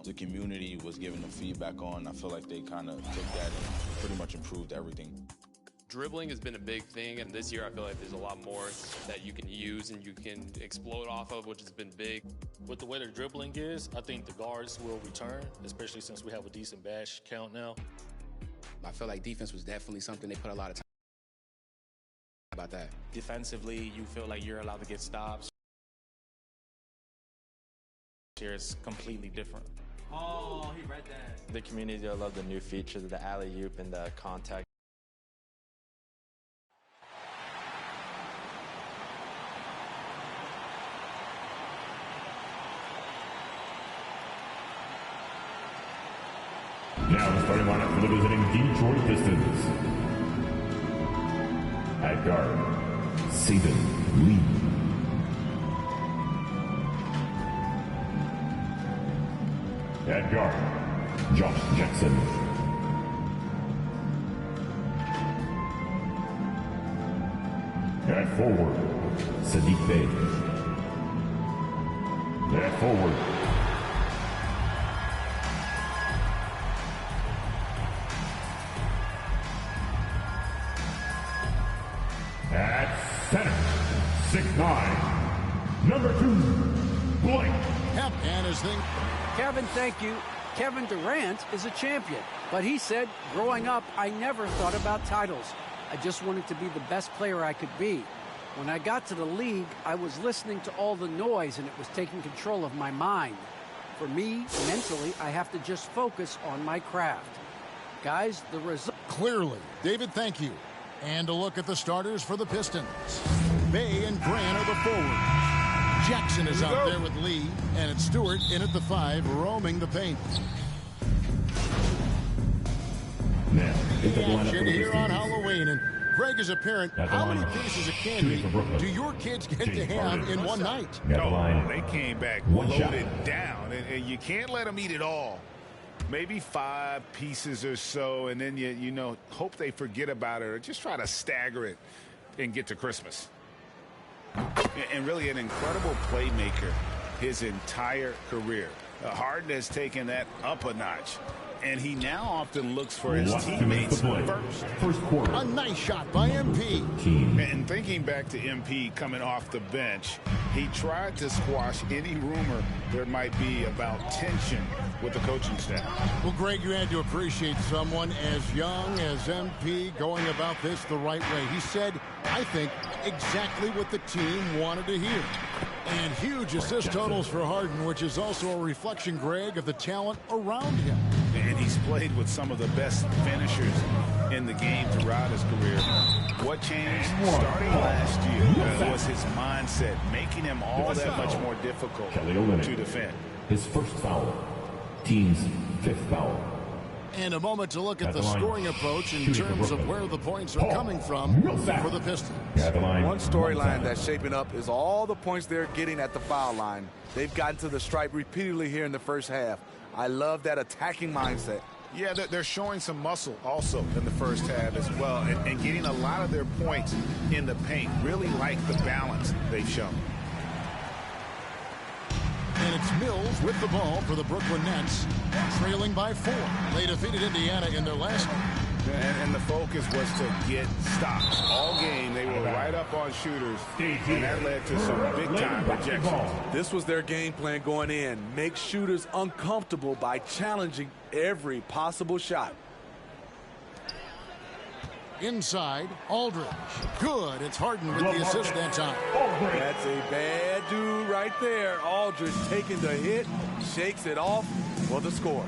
the community was giving them feedback on. I feel like they kind of took that and pretty much improved everything. Dribbling has been a big thing, and this year I feel like there's a lot more that you can use and you can explode off of, which has been big. With the way their dribbling is, I think the guards will return, especially since we have a decent bash count now. I feel like defense was definitely something they put a lot of time about that. Defensively, you feel like you're allowed to get stops. Here it's completely different. Oh, he read that. The community, I love the new features of the alley-oop and the contact. Now the starting lineup for the visiting Detroit Pistons. At guard, Saban Lee. At guard, Josh Jackson. At forward, Sadiq Bey. At forward, at center, 6'9", number 2, Blake. Kemp and his thing. Kevin, thank you. Kevin Durant is a champion, but he said, growing up, I never thought about titles. I just wanted to be the best player I could be. When I got to the league, I was listening to all the noise, and it was taking control of my mind. For me, mentally, I have to just focus on my craft. Guys, the result... Clearly. David, thank you. And a look at the starters for the Pistons. Bey and Grant are the forwards. Jackson is out there with Lee, and it's Stewart in at the 5, roaming the paint. Now, The action here on Halloween, and Greg is a parent. How many pieces of candy do your kids get to have in one night? Oh, they came back loaded down, and you can't let them eat it all. Maybe 5 pieces or so, and then you know, hope they forget about it or just try to stagger it and get to Christmas. And really an incredible playmaker his entire career. Harden has taken that up a notch, and he now often looks for his teammates first quarter. A nice shot by MP. And thinking back to MP coming off the bench, he tried to squash any rumor there might be about tension with the coaching staff. Well, Greg, you had to appreciate someone as young as MP going about this the right way. He said, I think, exactly what the team wanted to hear. And huge assist totals for Harden, which is also a reflection, Greg, of the talent around him. And he's played with some of the best finishers in the game throughout his career. What changed starting last year was his mindset, making him all that much more difficult to defend. His first foul, team's 5th foul. And a moment to look at the scoring approach in terms of where the points are coming from for the Pistons. One storyline that's shaping up is all the points they're getting at the foul line. They've gotten to the stripe repeatedly here in the first half. I love that attacking mindset. Yeah, they're showing some muscle also in the first half as well, and getting a lot of their points in the paint. Really like the balance they've shown. And it's Mills with the ball for the Brooklyn Nets, trailing by 4. They defeated Indiana in their last game. And the focus was to get stops. All game, they were right up on shooters, and that led to some big-time rejections. This was their game plan going in. Make shooters uncomfortable by challenging every possible shot. Inside, Aldridge. Good. It's Harden with the assist that time. That's a bad dude right there. Aldridge taking the hit, shakes it off for the score.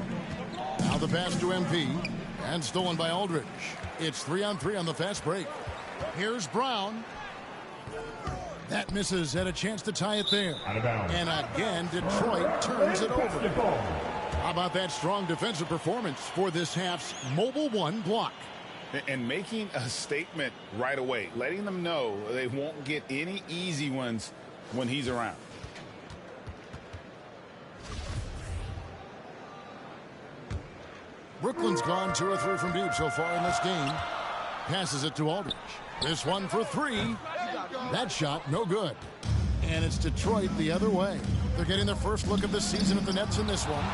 Now the pass to MP, and stolen by Aldridge. It's 3-on-3 on the fast break. Here's Brown. That misses, had a chance to tie it there. And again, Detroit turns it over. How about that strong defensive performance for this half's Mobile One block? And making a statement right away, letting them know they won't get any easy ones when he's around. Brooklyn's gone 2 or 3 from deep so far in this game. Passes it to Aldridge. This one for 3. That shot, no good. And it's Detroit the other way. They're getting their first look of the season at the Nets in this one.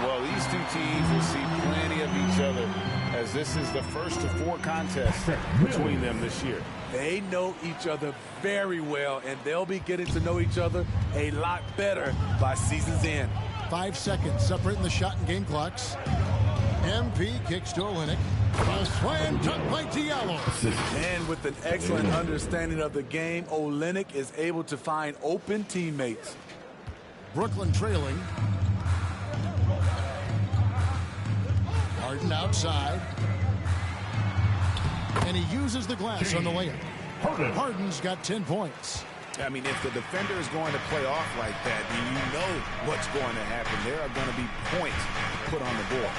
Well, these two teams will see plenty of each other as this is the first of 4 contests between them this year. They know each other very well, and they'll be getting to know each other a lot better by season's end. 5 seconds separating the shot and game clocks. MP kicks to Olynyk. A slam dunk by Diallo. And with an excellent understanding of the game, Olynyk is able to find open teammates. Brooklyn trailing. Harden outside. And he uses the glass on the layup. Harden's got 10 points. I mean, if the defender is going to play off like that, then you know what's going to happen. There are going to be points put on the board.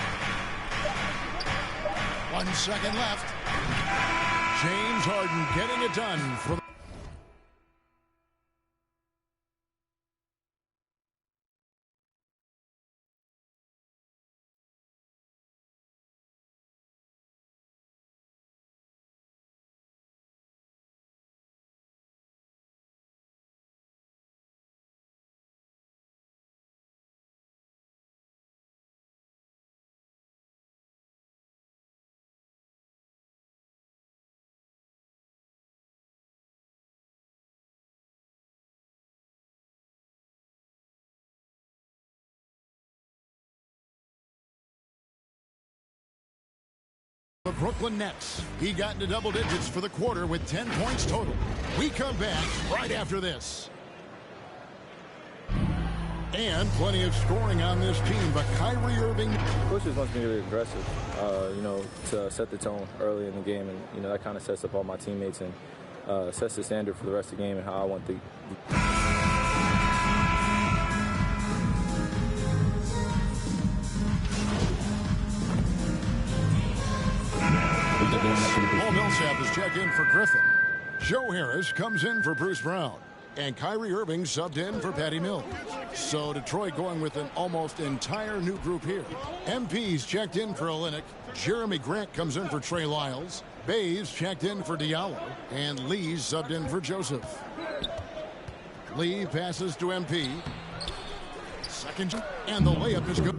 1 second left. James Harden getting it done for the Brooklyn Nets. He got into double digits for the quarter with 10 points total. We come back right after this. And plenty of scoring on this team, but Kyrie Irving. Coaches wants me to be aggressive, to set the tone early in the game, and that kind of sets up all my teammates and sets the standard for the rest of the game and how I want the Paul Millsap has checked in for Griffin. Joe Harris comes in for Bruce Brown. And Kyrie Irving subbed in for Patty Mills. So Detroit going with an almost entire new group here. MP's checked in for Olynyk. Jeremy Grant comes in for Trey Lyles. Bays checked in for Diallo. And Lee's subbed in for Joseph. Lee passes to MP. Second, and the layup is good.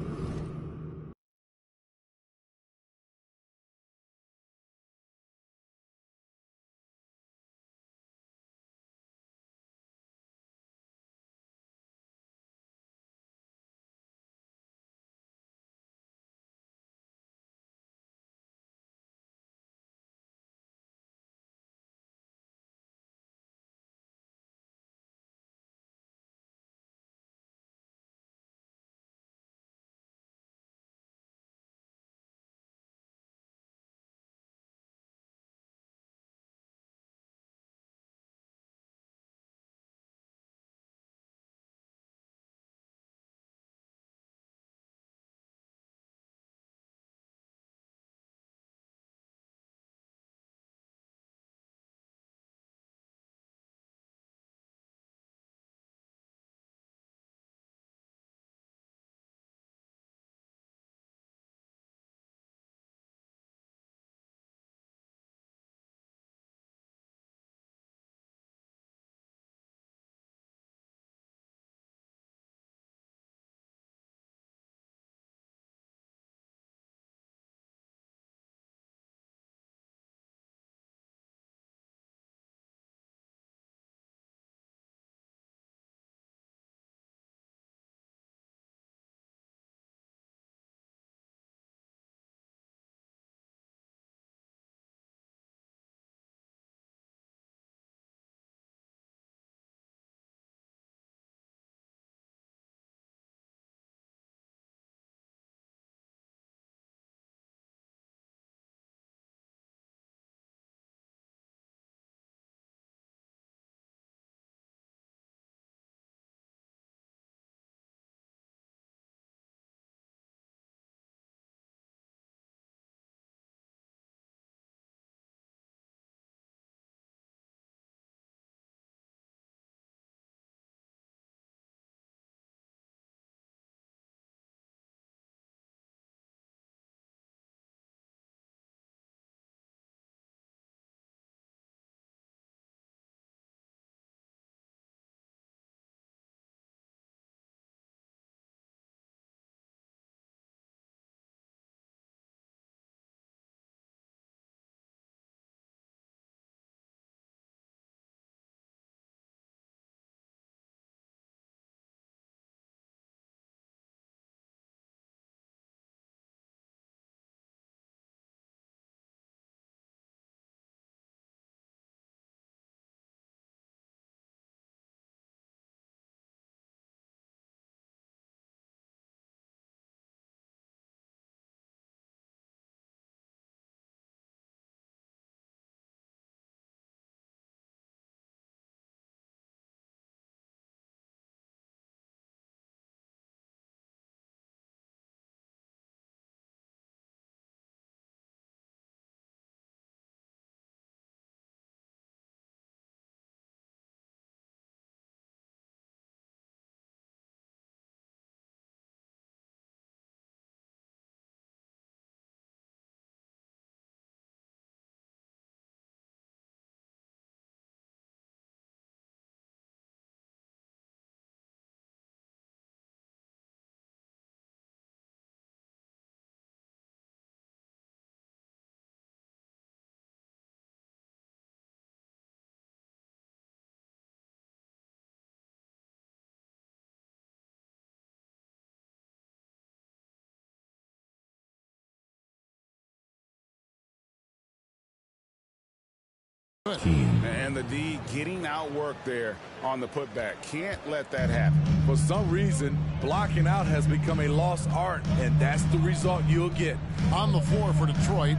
And the D getting outworked there on the putback. Can't let that happen. For some reason, blocking out has become a lost art, and that's the result you'll get. On the floor for Detroit,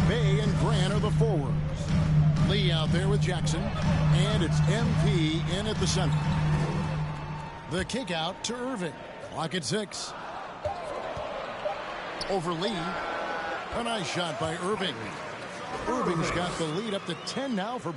Bay and Grant are the forwards. Lee out there with Jackson, and it's MP in at the center. The kick out to Irving. Clock at 6. Over Lee. A nice shot by Irving. Irving's got the lead up to 10 now for